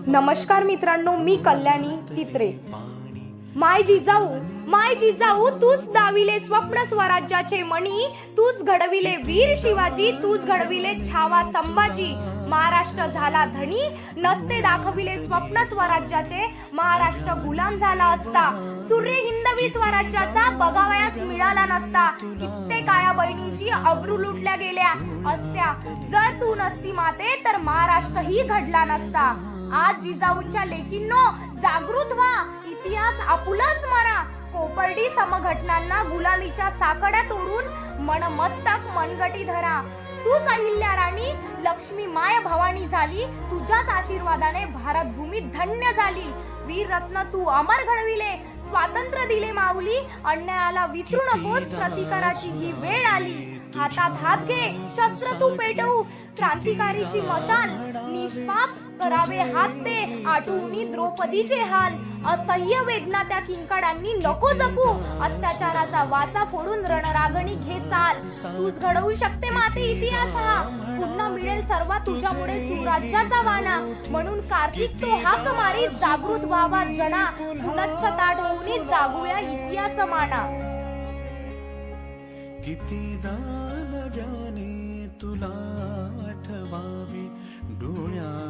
नमस्कार मित्रांनो, मी कल्याणी तित्रे। माय जिजाऊ तूच दाविले स्वप्न स्वराज्याचे मणी, तूच घडविले वीर शिवाजी, तूच घडविले छावा संभाजी। महाराष्ट्र झाला धनी, नसते दाखविले स्वप्न स्वराज्याचे, महाराष्ट्र गुलाम झाला असता, सूर्य हिंदवी स्वराज्याचा बघावयास मिळाला नसता। कित्येक आया बहिणींची अब्रू लुटल्या गेल्या असत्या, जर तू नसती माते तर महाराष्ट्र ही घडला नसता। आज जिजाऊंच्या लेकींनो जागृत व्हा, इतिहास आपुला स्मरा। कोपर्डी समघटनांना गुलामीच्या साकड्या तोडून मनमस्तक मनगटी धरा। तूच अहिल्या राणी, लक्ष्मी माय भवानी झाली, तुझ्याच आशीर्वादाने भारत भूमी धन्य झाली। वीर रत्न तू अमर घडविले, स्वातंत्र्य दिले माऊली, अन्यायाला विसरू नकोस, प्रतिकाराची ही वेळ आली। हातात हात घे, शस्त्र तू पेटवू, क्रांतिकारीची मशाल, निष्पाप करावे हात ते, आठवणी द्रौपदीचे हाल। असह्य वेदना त्या किंकाळांनी नको जपू, अत्याचाराचा वाचा फोडून रणरागणी घे चाल। तूच घडवू शकते माते इतिहास हा, पुन्हा मिळेल सर्वा तुझ्यामुळे सुराज्याचा वाना। म्हणून कार्तिक तो हाक मारी, जागृत व्हावा जना, पुनच्छ ताठ होऊन जागूया इतिहास माना। कितीदा नव्याने तुला आठवावी डोळ्यात